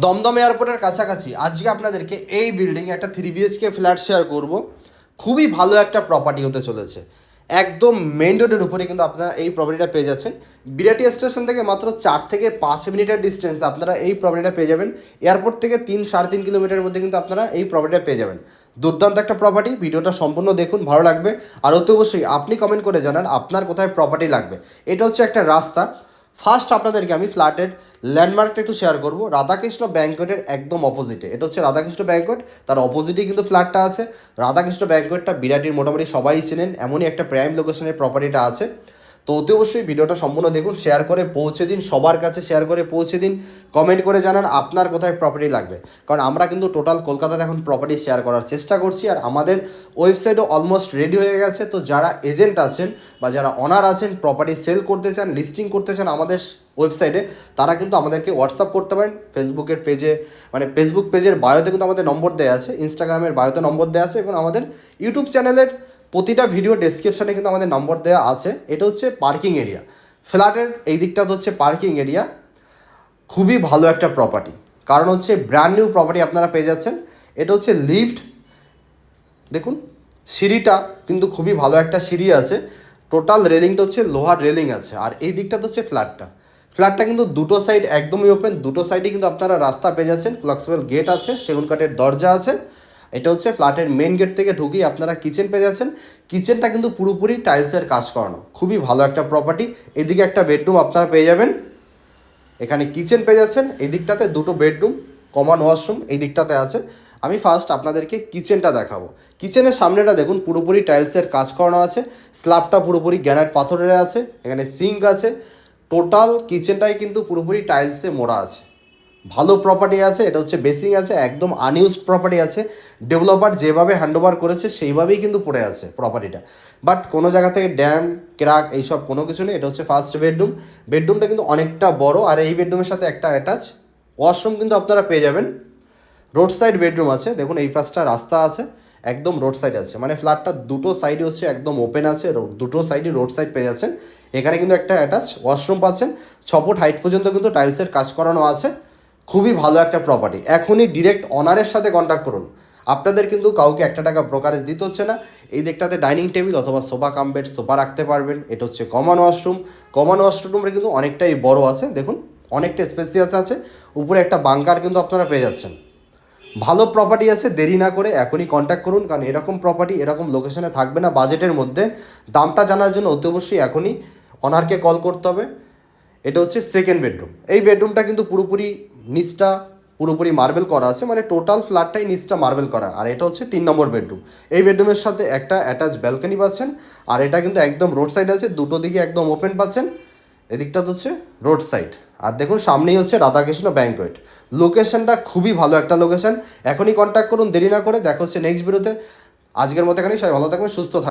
দমদম এয়ারপোর্টের কাছাকাছি আজকে আপনাদেরকে এই বিল্ডিং একটা 3 BHK ফ্ল্যাট শেয়ার করব। খুবই ভালো একটা প্রপার্টি হতে চলেছে। একদম মেন রোডের উপরে কিন্তু আপনারা এই প্রপার্টিটা পেয়ে যাচ্ছেন। বিরাটি স্টেশন থেকে মাত্র 4 থেকে 5 মিনিটের ডিস্টেন্স আপনারা এই প্রপার্টিটা পেয়ে যাবেন। এয়ারপোর্ট থেকে 3-3.5 কিলোমিটারের মধ্যে কিন্তু আপনারা এই প্রপার্টিটা পেয়ে যাবেন। দুর্দান্ত একটা প্রপার্টি। ভিডিওটা সম্পূর্ণ দেখুন, ভালো লাগবে। আর অতি অবশ্যই আপনি কমেন্ট করে জানান আপনার কোথায় প্রপার্টি লাগবে। এটা হচ্ছে একটা রাস্তা। ফার্স্ট আপনাদেরকে আমি ফ্ল্যাটের ল্যান্ডমার্কটা একটু শেয়ার করবো। রাধাকৃষ্ণ ব্যাঙ্কোয়েটের একদম অপোজিটে, এটা হচ্ছে রাধাকৃষ্ণ ব্যাঙ্কোয়েট, তার অপোজিটেই কিন্তু ফ্ল্যাটটা আছে। রাধাকৃষ্ণ ব্যাঙ্কোয়েটটা বিরাটির মোটামুটি সবাই চেনেন, এমনই একটা প্রাইম লোকেশনের প্রপার্টিটা আছে। তো অতি অবশ্যই ভিডিওটা সম্পূর্ণ দেখুন, শেয়ার করে পৌঁছে দিন, সবার কাছে শেয়ার করে পৌঁছে দিন, কমেন্ট করে জানান আপনার কোথায় প্রপার্টি লাগবে। কারণ আমরা কিন্তু টোটাল কলকাতাতে এখন প্রপার্টি শেয়ার করার চেষ্টা করছি, আর আমাদের ওয়েবসাইটও অলমোস্ট রেডি হয়ে গেছে। তো যারা এজেন্ট আছেন বা যারা অনার আছেন, প্রপার্টি সেল করতে চান, লিস্টিং করতে চান আমাদের ওয়েবসাইটে, তারা কিন্তু আমাদেরকে হোয়াটসঅ্যাপ করতে পারেন। ফেসবুকের পেজে, মানে ফেসবুক পেজের বায়োতে কিন্তু আমাদের নম্বর দেওয়া আছে, ইনস্টাগ্রামের বায়োতে নম্বর দেওয়া আছে, এবং আমাদের ইউটিউব চ্যানেলের প্রতিটা ভিডিও ডেসক্রিপশানে কিন্তু আমাদের নম্বর দেওয়া আছে। এটা হচ্ছে পার্কিং এরিয়া, ফ্ল্যাটের এই দিকটা হচ্ছে পার্কিং এরিয়া। খুবই ভালো একটা প্রপার্টি, কারণ হচ্ছে ব্র্যান্ড নিউ প্রপার্টি আপনারা পেয়ে যাচ্ছেন। এটা হচ্ছে লিফট, দেখুন সিঁড়িটা কিন্তু খুবই ভালো একটা সিঁড়ি আছে। টোটাল রেলিংটা হচ্ছে লোহার রেলিং আছে। আর এই দিকটা হচ্ছে ফ্ল্যাটটা কিন্তু দুটো সাইড একদমই ওপেন, দুটো সাইডে কিন্তু আপনারা রাস্তা পেয়ে যাচ্ছেন। ফ্লেক্সিবল গেট আছে, সেগুন কাঠের দরজা আছে। এটা হচ্ছে ফ্ল্যাটের মেন গেট থেকে ঢুকেই আপনারা কিচেন পেয়ে যাচ্ছেন। কিচেনটা কিন্তু পুরোপুরি টাইলসের কাজ করানো, খুবই ভালো একটা প্রপার্টি। এদিকে একটা বেডরুম আপনারা পেয়ে যাবেন, এখানে কিচেন পেয়ে যাচ্ছেন। এই দিকটাতে দুটো বেডরুম, কমন ওয়াশরুম এই দিকটাতে আছে। আমি ফার্স্ট আপনাদেরকে কিচেনটা দেখাবো। কিচেনের সামনেটা দেখুন পুরোপুরি টাইলসের কাজ করানো আছে, স্ল্যাবটা পুরোপুরি গ্রানাইট পাথরের আছে, এখানে সিঙ্ক আছে। টোটাল কিচেনটাই কিন্তু পুরোপুরি টাইলসে মোড়া আছে, ভালো প্রপার্টি আছে। এটা হচ্ছে বেসিং আছে, একদম আনইউজড প্রপার্টি আছে। ডেভেলপার যেভাবে হ্যান্ডওভার করেছে সেইভাবেই কিন্তু পড়ে আছে প্রপার্টিটা। বাট কোনো জায়গা থেকে ড্যাম ক্র্যাক এইসব কোনো কিছু নেই। এটা হচ্ছে ফার্স্ট বেডরুম। বেডরুমটা কিন্তু অনেকটা বড়, আর এই বেডরুমের সাথে একটা অ্যাটাচ ওয়াশরুম কিন্তু আপনারা পেয়ে যাবেন। রোড সাইড বেডরুম আছে, দেখুন এই পাশটা রাস্তা আছে, একদম রোড সাইড আছে। মানে ফ্ল্যাটটা দুটো সাইডে হচ্ছে একদম ওপেন আছে, দুটো সাইডে রোড সাইড পেয়ে যাচ্ছেন। এখানে কিন্তু একটা অ্যাটাচ ওয়াশরুম পাচ্ছেন। 6 ফুট হাইট পর্যন্ত কিন্তু টাইলসের কাজ করানো আছে। খুবই ভালো একটা প্রপার্টি। এখনই ডিরেক্ট অনারের সাথে কন্ট্যাক্ট করুন, আপনাদের কিন্তু কাউকে 1 টাকা ব্রোকারেজ দিতে হচ্ছে না। এই দিকটাতে ডাইনিং টেবিল অথবা সোফা কাম বেড সোফা রাখতে পারবেন। এটা হচ্ছে কমন ওয়াশরুম। কমন ওয়াশরুমটা কিন্তু অনেকটাই বড় আছে, দেখুন অনেকটা স্পেসিয়াস আছে। উপরে একটা বাঙ্কার কিন্তু আপনারা পেয়ে যাচ্ছেন। ভালো প্রপার্টি আছে, দেরি না করে এখনই কন্ট্যাক্ট করুন, কারণ এরকম প্রপার্টি এরকম লোকেশনে থাকবে না বাজেটের মধ্যে। দামটা জানার জন্য অতি অবশ্যই এখনই অনারকে কল করতে হবে। এটা হচ্ছে সেকেন্ড বেডরুম। এই বেডরুমটা কিন্তু পুরোপুরি নিচটা পুরোপুরি মার্বেল করা আছে, মানে টোটাল ফ্ল্যাটটাই নিচটা মার্বেল করা। আর এটা হচ্ছে 3 নম্বর বেডরুম। এই বেডরুমের সাথে একটা অ্যাটাচ ব্যালকনি পাচ্ছেন, আর এটা কিন্তু একদম রোড সাইড আছে, দুটো দিকে একদম ওপেন পাচ্ছেন। এদিকটা হচ্ছে রোড সাইড। আর দেখুন সামনেই হচ্ছে রাধাকৃষ্ণ ব্যাঙ্কোয়েট। লোকেশনটা খুবই ভালো একটা লোকেশন। এখনই কন্ট্যাক্ট করুন, দেরি না করে। দেখা হচ্ছে নেক্সট ভিডিওতে। আজকের মতো এখানেই, সবাই ভালো থাকবেন, সুস্থ থাকবেন।